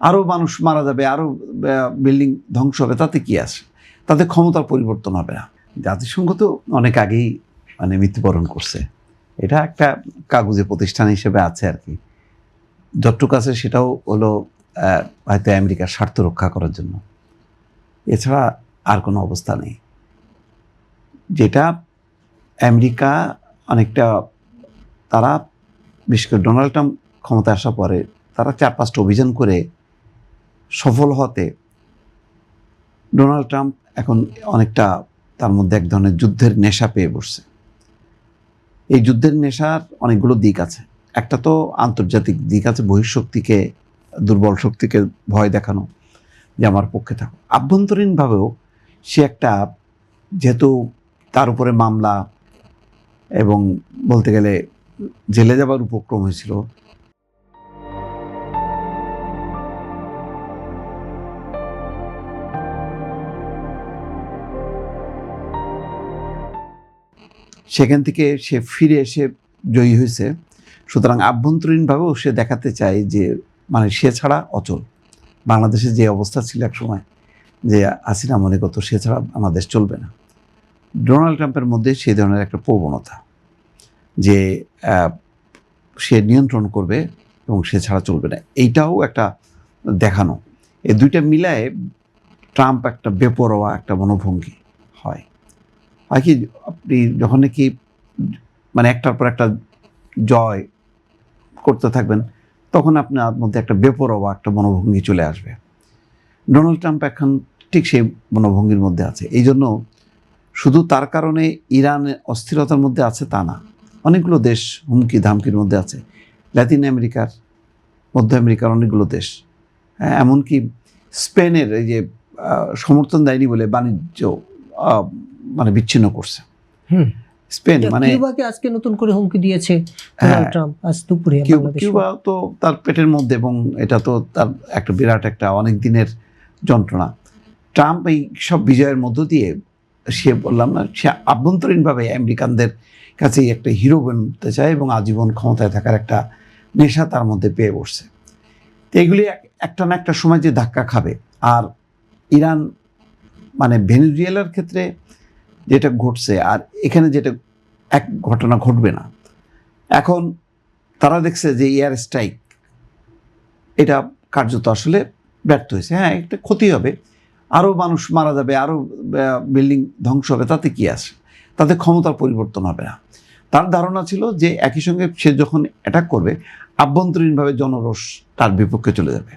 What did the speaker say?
আরও মানুষ মারা যাবে, আরও বিল্ডিং ধ্বংস হবে, তাতে কি আছে? তাতে ক্ষমতার পরিবর্তন হবে না। জাতিসংঘ তো অনেক আগেই মানে মৃত্যুবরণ করছে, এটা একটা কাগজে প্রতিষ্ঠান হিসেবে আছে আর কি। যতটুকু আছে সেটাও হলো হয়তো আমেরিকার স্বার্থ রক্ষা করার জন্য, এছাড়া আর কোনো অবস্থা নেই। যেটা আমেরিকা অনেকটা, তারা বিশেষ করে ডোনাল্ড ট্রাম্প ক্ষমতায় আসার পরে তারা 4-5টা অভিযান করে সফল হতে ডোনাল্ড ট্রাম্প এখন অনেকটা তার মধ্যে এক ধরনের যুদ্ধের নেশা পেয়ে বসছে। এই যুদ্ধের নেশার অনেকগুলো দিক আছে। একটা তো আন্তর্জাতিক দিক আছে, বহিঃশক্তিকে, দুর্বল শক্তিকে ভয় দেখানো যে আমার পক্ষে থাকো। আভ্যন্তরীণভাবেও সে একটা, যেহেতু তার উপরে মামলা এবং বলতে গেলে জেলে যাবার উপক্রম হয়েছিল, সেখান থেকে সে ফিরে এসে জয়ী হয়েছে। সুতরাং আভ্যন্তরীণভাবেও সে দেখাতে চায় যে মানে সে ছাড়া অচল। বাংলাদেশে যে অবস্থা ছিল এক সময়, যে হাসিনা মনে করতো সে ছাড়া বাংলাদেশ চলবে না, ডোনাল্ড ট্রাম্পের মধ্যে সেই ধরনের একটা প্রবণতা যে সে নিয়ন্ত্রণ করবে এবং সে ছাড়া চলবে না, এইটাও একটা দেখানো। এই দুইটা মিলায়ে ট্রাম্প একটা বেপরোয়া একটা মনোভঙ্গি হয়। আর কি, আপনি যখন নাকি মানে একটার পর একটা জয় করতে থাকবেন, তখন আপনার মধ্যে একটা বেপরোয়া একটা মনোভঙ্গি চলে আসবে। ডোনাল্ড ট্রাম্প এখন ঠিক সেই মনোভঙ্গির মধ্যে আছে। এই জন্য শুধু তার কারণে ইরানের অস্থিরতার মধ্যে আছে তা না, অনেকগুলো দেশ হুমকি ধামকির মধ্যে আছে। লাতিন আমেরিকার, মধ্য আমেরিকার অনেকগুলো দেশ, এমনকি স্পেনের এই যে সমর্থন দেয়নি বলে বাণিজ্য মানে বিচ্ছিন্ন করছে স্পেন। মানে কিউবাকে আজকে নতুন করে হুমকি দিয়েছে ডোনাল্ড ট্রাম্প আজ দুপুরে। কিউবা তো তার পেটের মধ্যে, এবং এটা তো তার একটা বিরাট একটা অনেক দিনের যন্ত্রণা। ট্রাম্প এই সব বিজয়ের মধ্য দিয়ে সে, বললাম না, সে আভ্যন্তরীণভাবে আমেরিকানদের কাছেই একটা হিরো বনতে চায় এবং আজীবন ক্ষমতায় থাকার একটা নেশা তার মধ্যে পেয়ে বসছে। তো এগুলি একটা না একটা সময় যে ধাক্কা খাবে। আর ইরান মানে ভেনেজুয়েলার ক্ষেত্রে যেটা ঘটছে আর এখানে যেটা এক ঘটনা ঘটবে না। এখন তারা দেখছে যে এয়ার স্ট্রাইক এটা কার্যত আসলে ব্যর্থ হয়েছে। হ্যাঁ, একটা ক্ষতি হবে, আরও মানুষ মারা যাবে, আরও বিল্ডিং ধ্বংস হবে, তাতে কি আছে? তাতে ক্ষমতার পরিবর্তন হবে না। তার ধারণা ছিল যে একই সঙ্গে সে যখন অ্যাটাক করবে, আভ্যন্তরীণভাবে জনরোষ তার বিপক্ষে চলে যাবে।